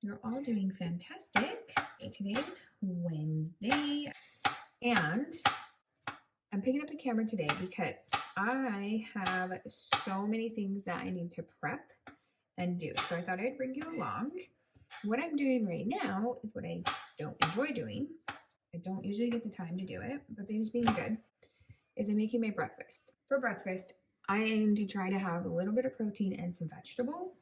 You're all doing fantastic. Today's Wednesday, and I'm picking up the camera today because I have so many things that I need to prep and do. So I thought I'd bring you along. What I'm doing right now is what I don't enjoy doing. I don't usually get the time to do it, but baby's being good. Is I'm making my breakfast. For breakfast, I aim to try to have a little bit of protein and some vegetables.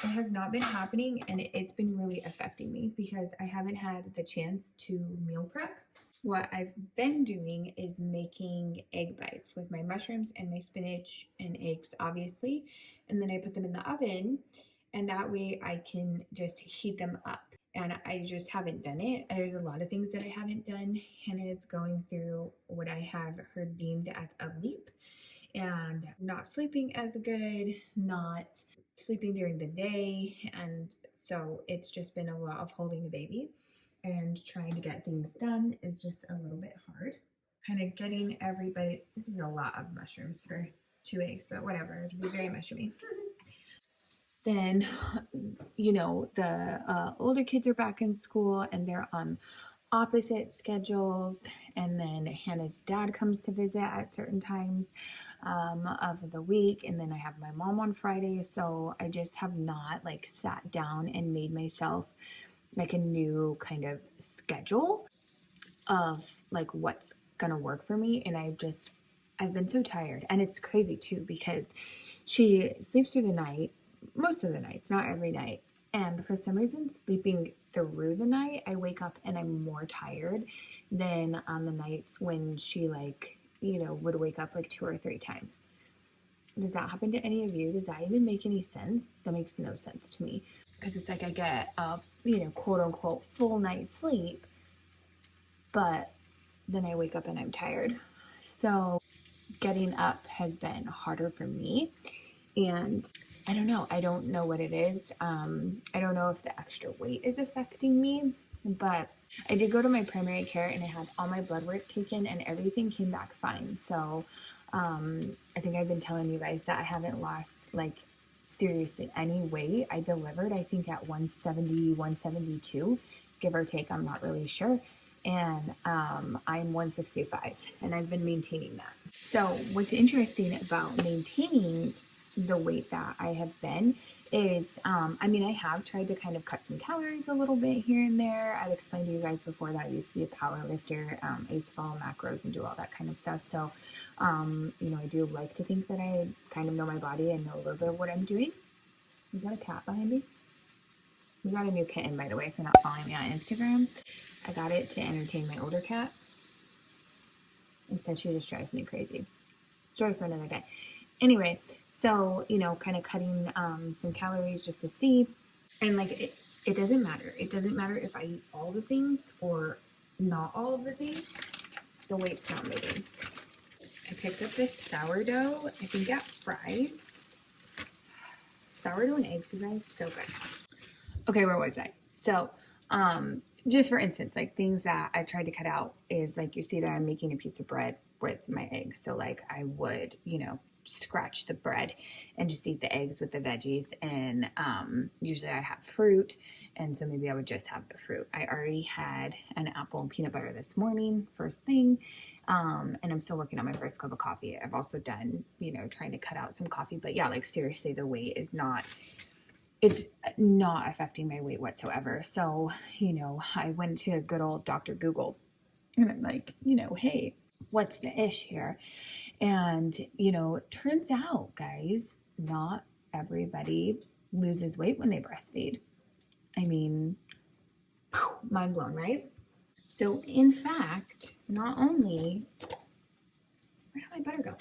It has not been happening, and it's been really affecting me because I haven't had the chance to meal prep. What I've been doing is making egg bites with my mushrooms and my spinach and eggs, obviously, and then I put them in the oven, and that way I can just heat them up. And I just haven't done it. There's a lot of things that I haven't done. Hannah is going through what I have her deemed as a leap, and not sleeping as good, not sleeping during the day. And so it's just been a lot of holding the baby, and trying to get things done is just a little bit hard. Kind of getting everybody, this is a lot of mushrooms for 2 eggs, but whatever, it'll be very mushroomy. Then, the older kids are back in school and they're on opposite schedules, and then Hannah's dad comes to visit at certain times of the week, and then I have my mom on Friday. So I just have not sat down and made myself a new kind of schedule of what's gonna work for me. And I've been so tired, and it's crazy too because she sleeps through the night most of the nights, not every night. And for some reason, sleeping through the night, I wake up and I'm more tired than on the nights when she would wake up 2 or 3 times. Does that happen to any of you? Does that even make any sense? That makes no sense to me, because it's I get a quote unquote full night's sleep, but then I wake up and I'm tired. So getting up has been harder for me. And I don't know what it is. I don't know if the extra weight is affecting me, but I did go to my primary care and I had all my blood work taken and everything came back fine. So I think I've been telling you guys that I haven't lost seriously any weight. I delivered, I think, at 170, 172, give or take. I'm not really sure. And I'm 165 and I've been maintaining that. So what's interesting about maintaining the weight that I have been is, I have tried to kind of cut some calories a little bit here and there. I've explained to you guys before that I used to be a power lifter. I used to follow macros and do all that kind of stuff. So, I do like to think that I kind of know my body and know a little bit of what I'm doing. Is that a cat behind me? We got a new kitten, by the way, if you're not following me on Instagram. I got it to entertain my older cat. Instead, she just drives me crazy. Story for another day. Anyway, so, kind of cutting some calories just to see. And it doesn't matter. It doesn't matter if I eat all the things or not all of the things. The weight's not moving. I picked up this sourdough, I think at Fry's. Sourdough and eggs, you guys, so good. Okay, where was I? So, just for instance, things that I tried to cut out is you see that I'm making a piece of bread with my eggs. So I would, scratch the bread and just eat the eggs with the veggies. And usually I have fruit, and so maybe I would just have the fruit. I already had an apple and peanut butter this morning, first thing, and I'm still working on my first cup of coffee. I've also done, trying to cut out some coffee. But yeah, seriously, the weight is not... It's not affecting my weight whatsoever. So, I went to good old Dr. Google and I'm hey, what's the ish here? And, it turns out, guys, not everybody loses weight when they breastfeed. Mind blown, right? So, in fact, not only, where did my butter go?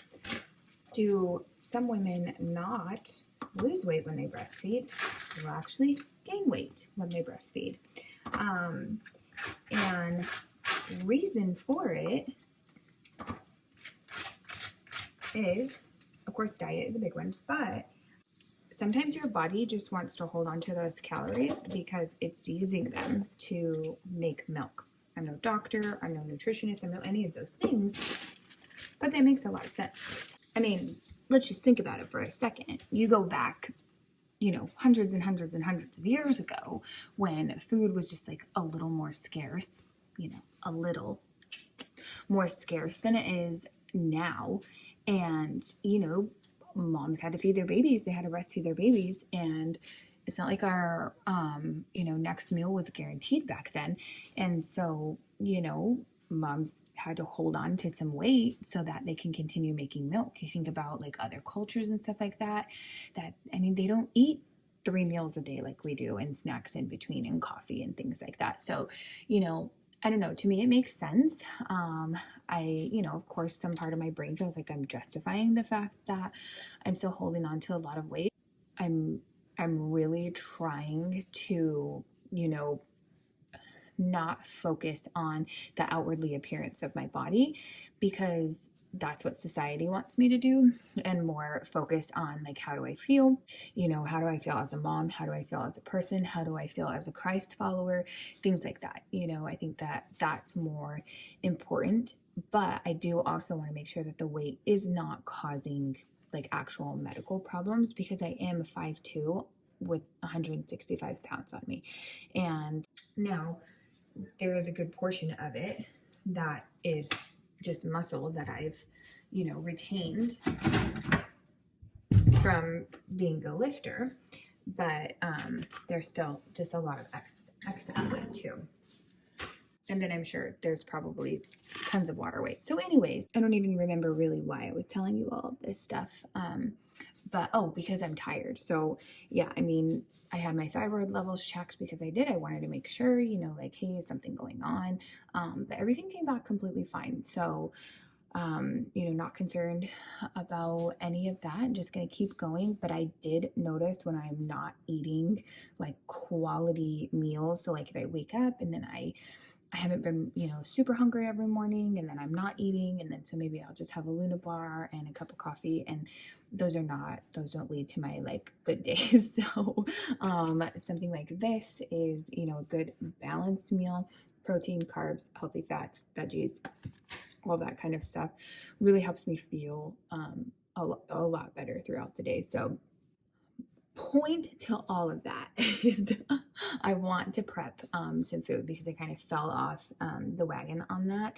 Do some women not lose weight when they breastfeed, they'll actually gain weight when they breastfeed. And reason for it is, of course, diet is a big one, but sometimes your body just wants to hold on to those calories because it's using them to make milk. I'm no doctor, I'm no nutritionist, I'm no any of those things, but that makes a lot of sense. Let's just think about it for a second. You go back you know, hundreds and hundreds and hundreds of years ago when food was just like a little more scarce, you know, a little more scarce than it is now. And, you know, moms had to feed their babies, they had to breastfeed their babies. And it's not like our, you know, next meal was guaranteed back then. And so, you know, moms had to hold on to some weight so that they can continue making milk. You think about like other cultures and stuff like that, I mean, they don't eat 3 meals a day like we do, and snacks in between and coffee and things like that. So, you know, I don't know, to me it makes sense. You know, of course, some part of my brain feels like I'm justifying the fact that I'm still holding on to a lot of weight. I'm I'm really trying to, you know, not focus on the outwardly appearance of my body, because that's what society wants me to do, and more focus on like, how do I feel, you know, how do I feel as a mom, how do I feel as a person, how do I feel as a Christ follower, things like that. You know, I think that that's more important. But I do also want to make sure that the weight is not causing like actual medical problems, because I am 5'2" with 165 pounds on me. And now there is a good portion of it that is just muscle that I've, you know, retained from being a lifter, but there's still just a lot of excess weight too. And then I'm sure there's probably tons of water weight. So anyways, I don't even remember really why I was telling you all of this stuff. But oh, because I'm tired. So yeah, I mean, I had my thyroid levels checked because I wanted to make sure, you know, like, hey, is something going on? But everything came back completely fine. So, you know, not concerned about any of that. Just going to keep going. But I did notice when I'm not eating like quality meals. So like if I wake up and then I haven't been, you know, super hungry every morning, and then I'm not eating, and then so maybe I'll just have a Luna bar and a cup of coffee, and those don't lead to my like good days. So something like this is, you know, a good balanced meal, protein, carbs, healthy fats, veggies, all that kind of stuff really helps me feel a lot better throughout the day. So point to all of that is I want to prep some food, because I kind of fell off the wagon on that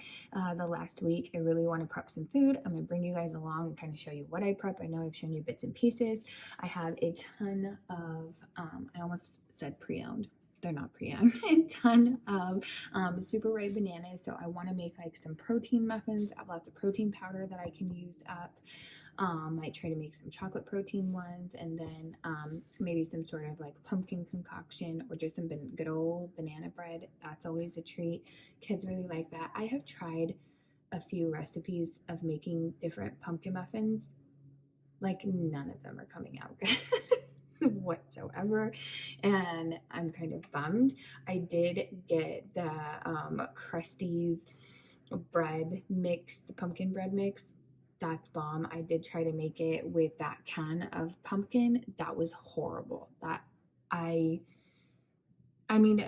the last week. I really want to prep some food. I'm going to bring you guys along and kind of show you what I prep. I know I've shown you bits and pieces. I have a ton of, I almost said pre-owned. They're not pre-owned. A ton of super ripe bananas. So I want to make like some protein muffins. I have lots of protein powder that I can use up. Might try to make some chocolate protein ones, and then maybe some sort of like pumpkin concoction, or just some good old banana bread. That's always a treat. Kids really like that. I have tried a few recipes of making different pumpkin muffins. Like, none of them are coming out good whatsoever, and I'm kind of bummed. I did get the Krusty's bread mix, the pumpkin bread mix. That's bomb. I did try to make it with that can of pumpkin. That was horrible. I mean,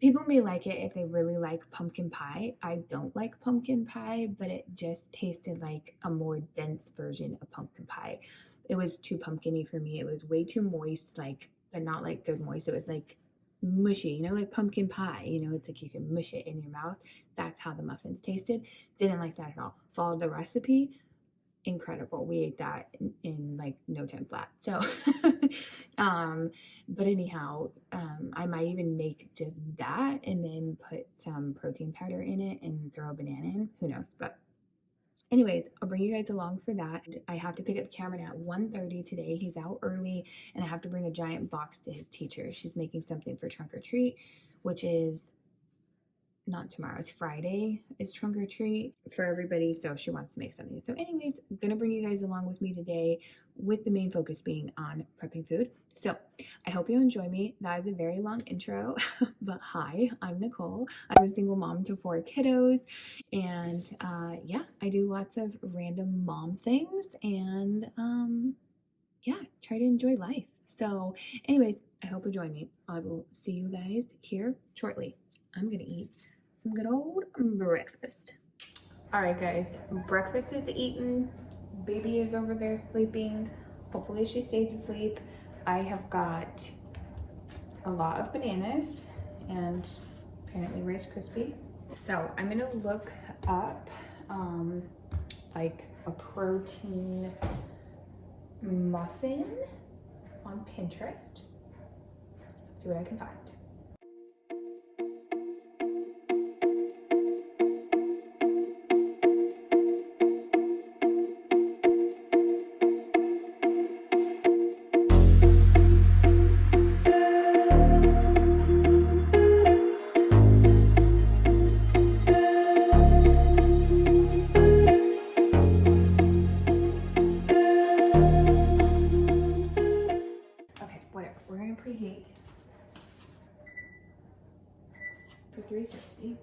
people may like it if they really like pumpkin pie. I don't like pumpkin pie, but it just tasted like a more dense version of pumpkin pie. It was too pumpkin-y for me. It was way too moist, like, but not like good moist. It was like mushy, you know, like pumpkin pie. You know, it's like you can mush it in your mouth. That's how the muffins tasted. Didn't like that at all. Followed the recipe. Incredible. We ate that in like no time flat. So, but anyhow, I might even make just that and then put some protein powder in it and throw a banana in. Who knows? But anyways, I'll bring you guys along for that. I have to pick up Cameron at 1:30 today. He's out early, and I have to bring a giant box to his teacher. She's making something for trunk or treat, which is not tomorrow, it's Friday, is trunk or treat for everybody. So she wants to make something. So anyways, I'm gonna bring you guys along with me today, with the main focus being on prepping food. So I hope you enjoy me. That is a very long intro, but hi, I'm Nicole. I'm a single mom to 4 kiddos, and yeah, I do lots of random mom things, and yeah, try to enjoy life. So anyways, I hope you join me. I will see you guys here shortly. I'm gonna eat some good old breakfast. All right, guys, breakfast is eaten. Baby is over there sleeping. Hopefully she stays asleep. I have got a lot of bananas and apparently Rice Krispies. So I'm gonna look up like a protein muffin on Pinterest. See what I can find. We're gonna preheat for 350.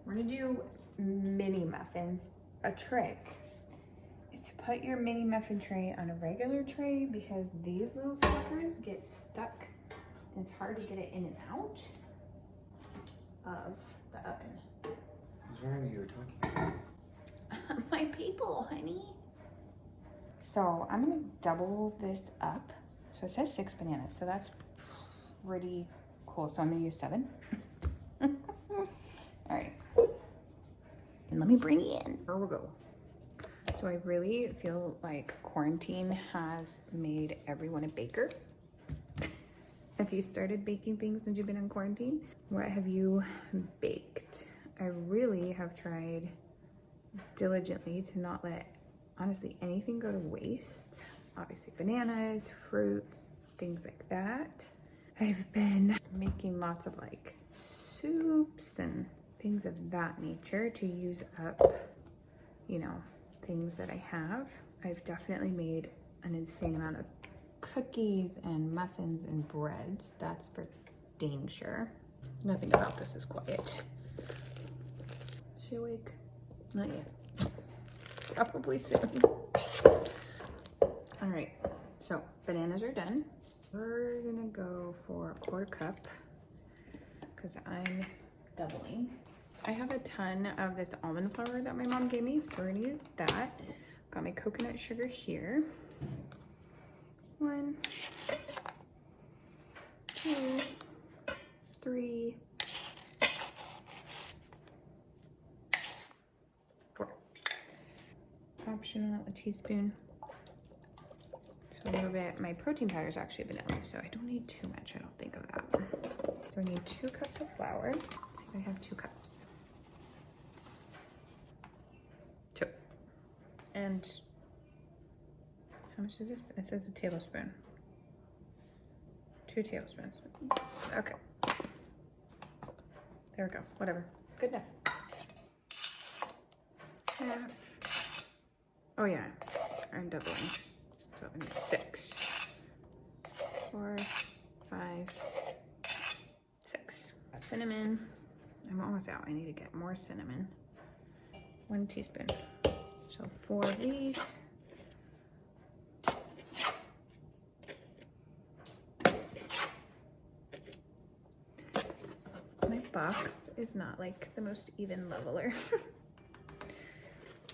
We're gonna do mini muffins. A trick is to put your mini muffin tray on a regular tray because these little suckers get stuck and it's hard to get it in and out of the oven. I was wondering who you were talking to. My people, honey. So I'm gonna double this up. So it says 6 bananas, so that's pretty cool. So I'm gonna use 7. All right. And let me bring you in. Here we go. So I really feel like quarantine has made everyone a baker. Have you started baking things since you've been in quarantine? What have you baked? I really have tried diligently to not let, honestly, anything go to waste. Obviously bananas, fruits, things like that. I've been making lots of like soups and things of that nature to use up, you know, things that I have. I've definitely made an insane amount of cookies and muffins and breads. That's for dang sure. Nothing about this is quiet. Is she awake? Not yet. Probably soon. All right, so bananas are done. We're gonna go for a 1/4 cup because I'm doubling. I have a ton of this almond flour that my mom gave me, so we're gonna use that. Got my coconut sugar here. 1, 2, 3, 4. Optional, a teaspoon. So a little bit. My protein powder is actually vanilla, so I don't need too much. I don't think of that. So I need 2 cups of flour. I think I have 2 cups. 2. And how much is this? It says a tablespoon. 2 tablespoons. Okay. There we go. Whatever. Good enough. Half. Oh yeah, I'm doubling. So I need 6. 4, 5, 6. Got cinnamon. I'm almost out. I need to get more cinnamon. 1 teaspoon. So 4 of these. My box is not like the most even leveler.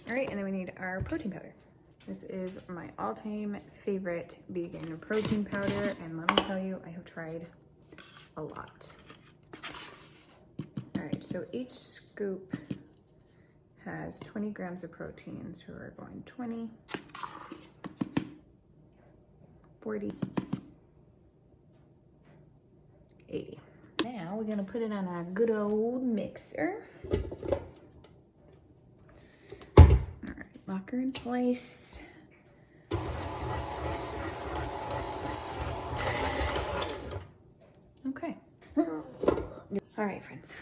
All right, and then we need our protein powder. This is my all-time favorite vegan protein powder, and let me tell you, I have tried a lot. All right, so each scoop has 20 grams of protein, so we're going 20, 40, 80. Now we're gonna put it on our good old mixer. Lock her in place. Okay. All right, friends.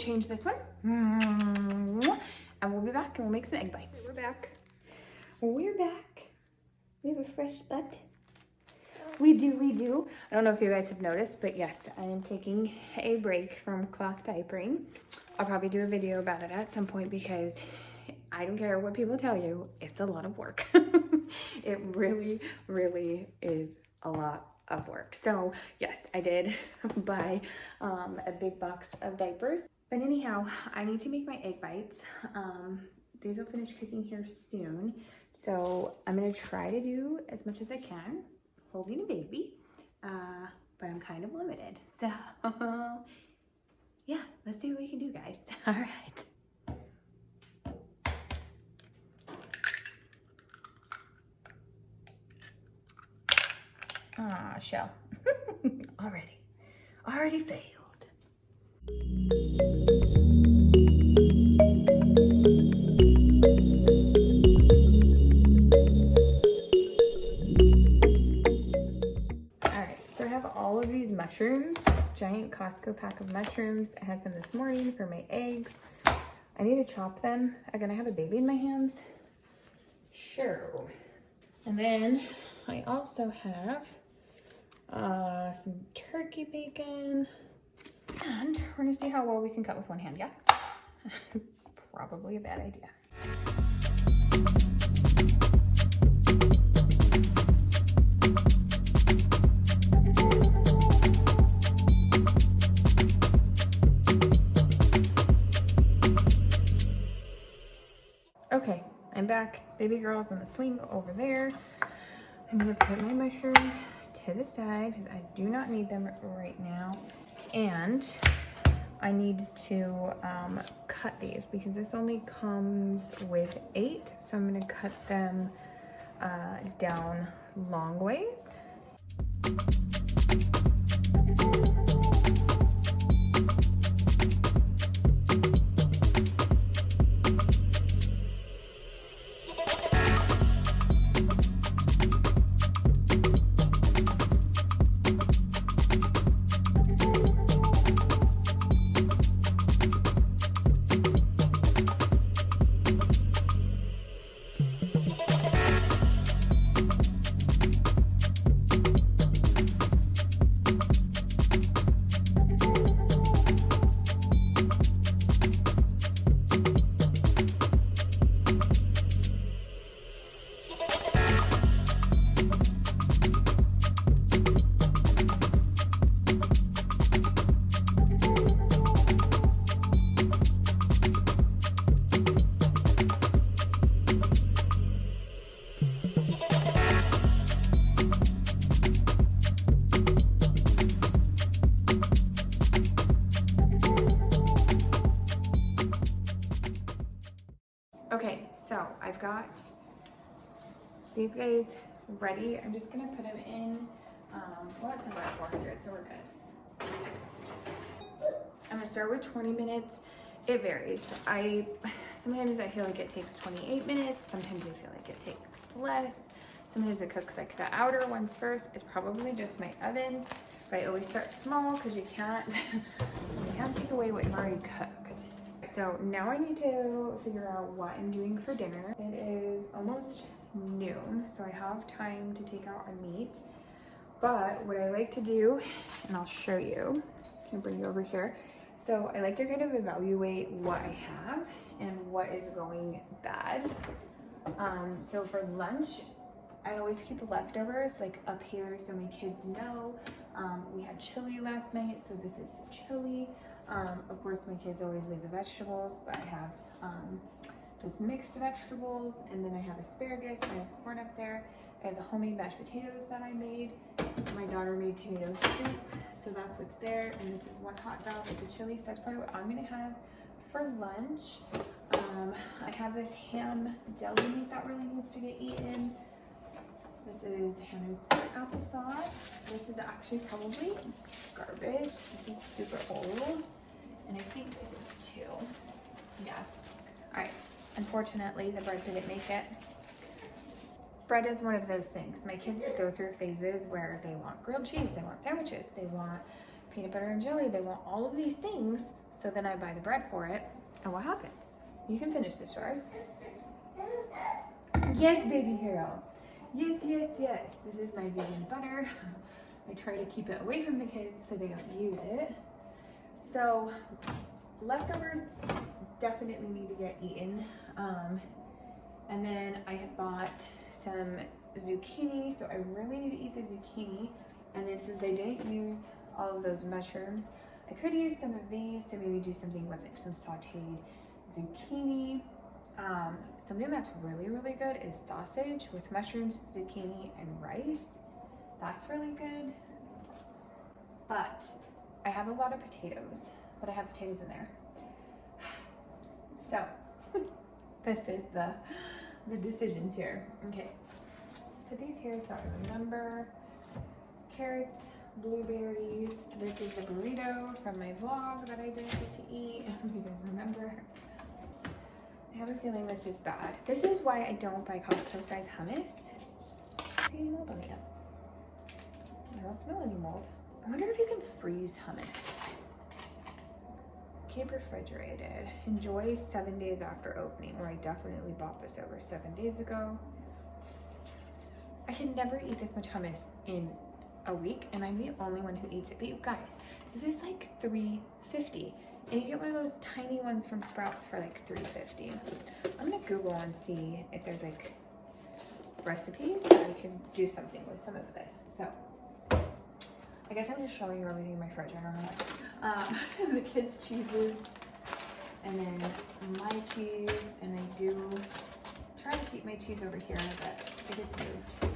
change this one. And we'll be back and we'll make some egg bites. We're back. We're back. We have a fresh butt. We do. I don't know if you guys have noticed, but yes, I am taking a break from cloth diapering. I'll probably do a video about it at some point because I don't care what people tell you, it's a lot of work. It really, really is a lot of work. So yes, I did buy a big box of diapers. But anyhow, I need to make my egg bites. These will finish cooking here soon. So I'm gonna try to do as much as I can, holding a baby, but I'm kind of limited. So yeah, let's see what we can do, guys. All right. Ah, shell. Already failed. Alright, so I have all of these mushrooms, giant Costco pack of mushrooms. I had some this morning for my eggs. I need to chop them. I'm gonna have a baby in my hands. Sure. And then I also have some turkey bacon, and we're gonna see how well we can cut with one hand. Yeah. Probably a bad idea. Okay, I'm back. Baby girl's in the swing over there. I'm gonna put my mushrooms to the side. I do not need them right now. And I need to cut these because this only comes with 8. So I'm gonna cut them down long ways. Okay, so I've got these guys ready. I'm just gonna put them in, well, it's about 400, so we're good. I'm gonna start with 20 minutes. It varies. Sometimes I feel like it takes 28 minutes. Sometimes I feel like it takes less. Sometimes it cooks like the outer ones first. It's probably just my oven, but I always start small because you can't take away what you've already cooked. So now I need to figure out what I'm doing for dinner. It is almost noon, so I have time to take out our meat. But what I like to do, and I'll show you, can bring you over here. So I like to kind of evaluate what I have and what is going bad. So for lunch, I always keep leftovers like up here so my kids know. We had chili last night, so this is chili. Of course, my kids always leave the vegetables, but I have just mixed vegetables, and then I have asparagus, and I have corn up there. I have the homemade mashed potatoes that I made. My daughter made tomato soup, so that's what's there. And this is one hot dog with the chili, so that's probably what I'm gonna have for lunch. I have this ham deli meat that really needs to get eaten. This is Hannah's applesauce. This is actually probably garbage. This is super old. And I think this is too. Yeah. All right. Unfortunately, the bread didn't make it. Bread is one of those things. My kids go through phases where they want grilled cheese, they want sandwiches, they want peanut butter and jelly, they want all of these things. So then I buy the bread for it, and what happens? You can finish the story. Yes, baby girl. Yes, yes, yes. This is my vegan butter. I try to keep it away from the kids so they don't use it. So leftovers definitely need to get eaten. And then I have bought some zucchini, so I really need to eat the zucchini. And then since I didn't use all of those mushrooms, I could use some of these to maybe do something with like some sauteed zucchini. Something that's really, really good is sausage with mushrooms, zucchini, and rice. That's really good. But I have a lot of potatoes, but I have potatoes in there. So this is the decisions here. Okay, let's put these here so I remember. Carrots, blueberries. This is the burrito from my vlog that I didn't get to eat. You guys remember? I have a feeling this is bad. This is why I don't buy Costco size hummus. See any mold on it yet? I don't smell any mold. I wonder if you can freeze hummus. Keep refrigerated. Enjoy 7 days after opening, or I definitely bought this over 7 days ago. I can never eat this much hummus in a week, and I'm the only one who eats it. But you guys, this is like $3.50, and you get one of those tiny ones from Sprouts for like $3.50. I'm gonna Google and see if there's like recipes that I can do something with some of this. So I guess I'm just showing you everything in my fridge. I don't know. The kids' cheeses, and then my cheese, and I do try to keep my cheese over here, but it gets moved.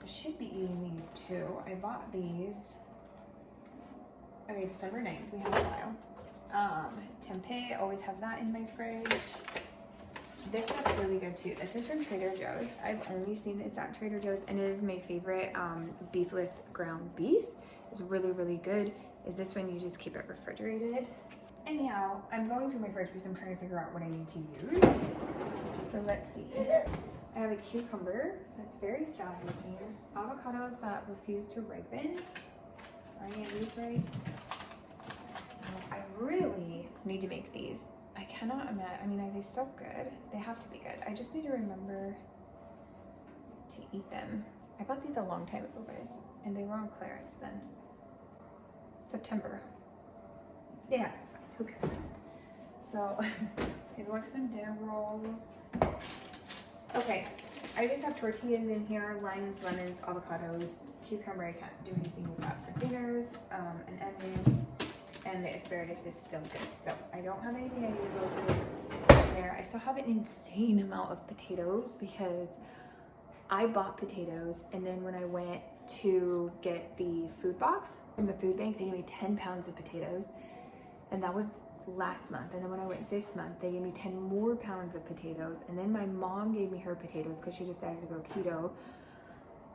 I should be eating these too. I bought these. Okay, December 9th, we have a while. Tempeh, I always have that in my fridge. This stuff's really good too. This is from Trader Joe's. I've only seen this at Trader Joe's, and it is my favorite beefless ground beef. It's really, really good. Is this when you just keep it refrigerated? Anyhow, I'm going through my fridge because I'm trying to figure out what I need to use. So let's see. I have a cucumber that's very sad looking. Avocados that refuse to ripen. Are any of these right? I really need to make these. I cannot imagine. I mean, are they so good? They have to be good. I just need to remember to eat them. I bought these a long time ago, guys, and they were on clearance then. September. Yeah, who cares? So, it works in dinner rolls. Okay, I just have tortillas in here, limes, lemons, avocados, cucumber. I can't do anything with that for dinners, an onion, and the asparagus is still good. So I don't have anything I need to go through there. I still have an insane amount of potatoes because I bought potatoes, and then when I went to get the food box from the food bank, they gave me 10 pounds of potatoes, and that was last month. And then when I went this month, they gave me 10 more pounds of potatoes, and then my mom gave me her potatoes because she decided to go keto.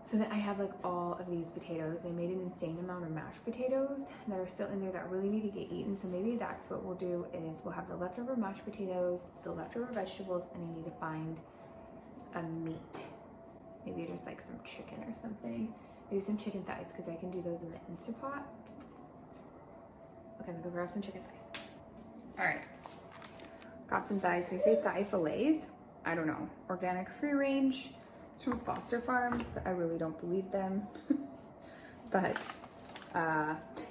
So then I have like all of these potatoes. I made an insane amount of mashed potatoes that are still in there that really need to get eaten. So maybe that's what we'll do, is we'll have the leftover mashed potatoes, the leftover vegetables, and I need to find a meat. Maybe just like some chicken or something. Maybe some chicken thighs, because I can do those in the Instant Pot. Okay, I'm gonna go grab some chicken thighs. All right, got some thighs. They say thigh fillets. I don't know. Organic, free range. It's from Foster Farms. I really don't believe them. But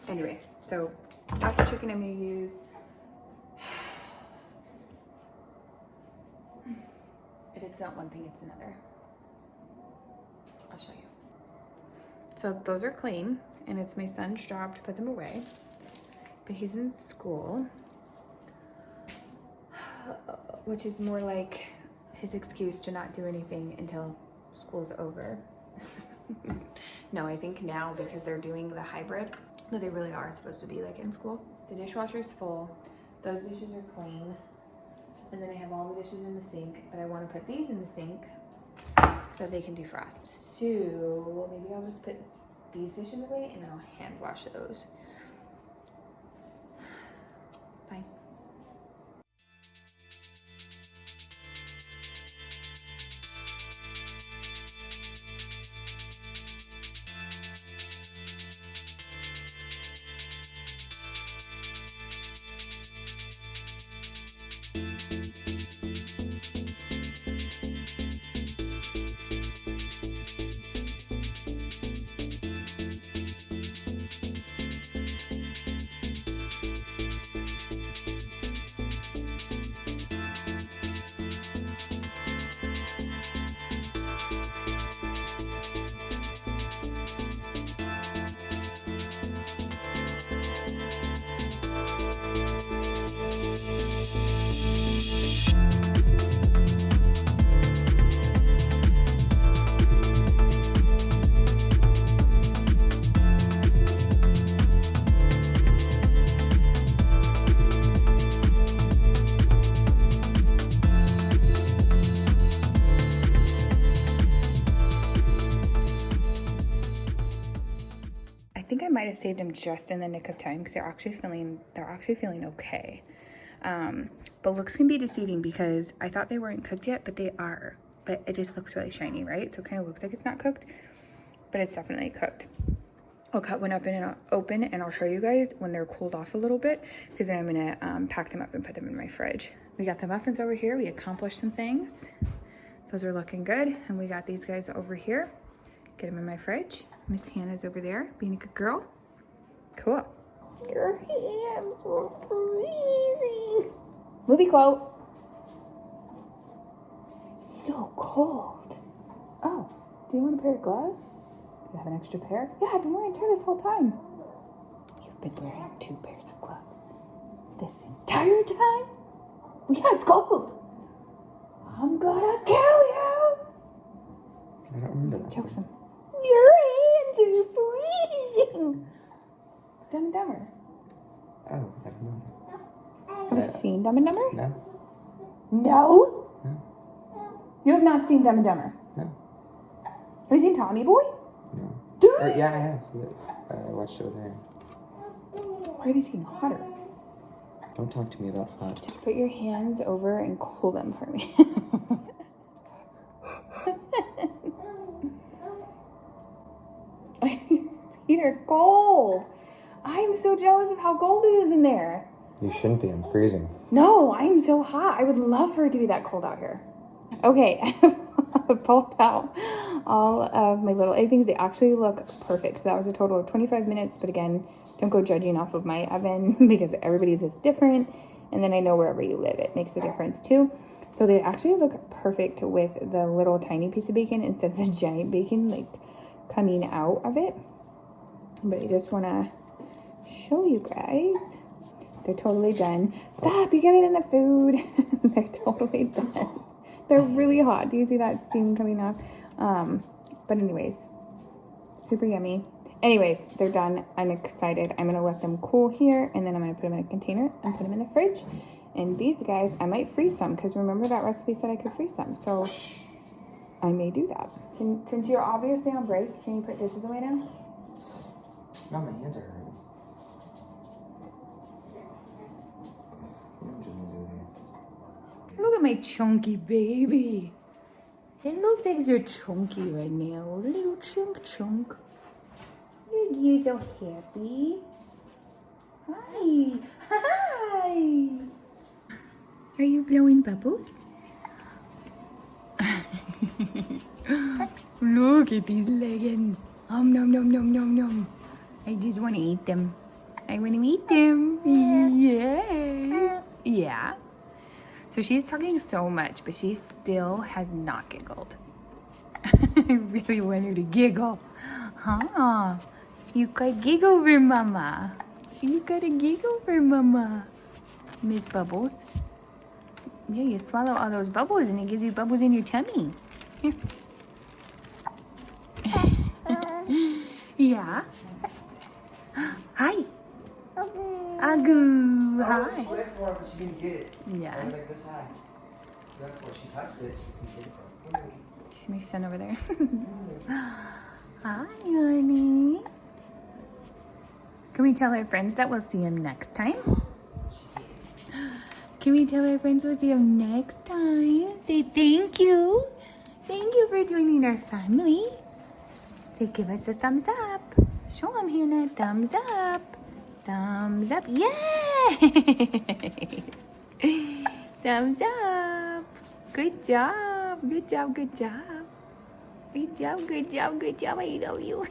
anyway, so that's the chicken I'm gonna use. If it's not one thing, it's another. I'll show you. So those are clean, and it's my son's job to put them away, but he's in school, which is more like his excuse to not do anything until school's over. No, I think now, because they're doing the hybrid, that they really are supposed to be like in school. The dishwasher's full, those dishes are clean, and then I have all the dishes in the sink, but I want to put these in the sink so they can defrost. So maybe I'll just put these dishes away and then I'll hand wash those. Bye. I saved them just in the nick of time because they're actually feeling okay. But looks can be deceiving because I thought they weren't cooked yet, but they are. But it just looks really shiny, right? So it kind of looks like it's not cooked, but it's definitely cooked. I'll cut one up open and I'll show you guys when they're cooled off a little bit, because then I'm gonna pack them up and put them in my fridge. We got the muffins over here. We accomplished some things. Those are looking good. And we got these guys over here. Get them in my fridge. Miss Hannah's over there being a good girl. Cool. Your hands were freezing. Movie quote. So cold. Oh, do you want a pair of gloves? You have an extra pair? Yeah, I've been wearing two this whole time. You've been wearing 2 pairs of gloves this entire time? Yeah, it's cold. I'm gonna kill you. I don't remember that. Choke some. Your hands are freezing. Dumb and Dumber. Oh, I don't know. Have you seen Dumb and Dumber? No. No? No. You have not seen Dumb and Dumber? No. Have you seen Tommy Boy? No. Yeah, I have. Yeah. I watched it with Aaron. Why are these getting hotter? Don't talk to me about hot. Just put your hands over and cool them for me. Feet are cold. I am so jealous of how cold it is in there. You shouldn't be. I'm freezing. No, I am so hot. I would love for it to be that cold out here. Okay, I pulled out all of my little egg things. They actually look perfect. So that was a total of 25 minutes. But again, don't go judging off of my oven because everybody's is different. And then I know wherever you live, it makes a difference too. So they actually look perfect with the little tiny piece of bacon instead of the giant bacon like coming out of it. But I just want to show you guys. They're totally done. Stop, you get it in the food. They're totally done. They're really hot. Do you see that steam coming off? But anyways, super yummy. Anyways, they're done. I'm excited. I'm going to let them cool here, and then I'm going to put them in a container and put them in the fridge. And these guys, I might freeze some, because remember that recipe said I could freeze some. So I may do that. Since you're obviously on break, can you put dishes away now? No, my hands are hurting. Look at my chunky baby. It looks like you're chunky right now. Little chunk. Look, you're so happy. Hi. Hi. Are you blowing bubbles? Look at these leggings. Nom nom nom nom nom. I just want to eat them. I want to eat them. Yes. Yeah. So she's talking so much, but she still has not giggled. I really want her to giggle. Huh? You got giggle for mama. You got a giggle for mama. Miss Bubbles. Yeah, you swallow all those bubbles and it gives you bubbles in your tummy. Yeah. Hi. Agoo. Hi. She went for it, but she didn't get it. Yeah. I was like this high. Therefore, she touched it. She didn't get it. She's my son over there. Hi, honey. Can we tell our friends that we'll see him next time? Can we tell our friends we'll see him next time? Say thank you. Thank you for joining our family. Say give us a thumbs up. Show him, Hannah. Thumbs up. Thumbs up. Yay! Thumbs up. Good job. Good job. Good job. Good job. Good job. Good job. I love you.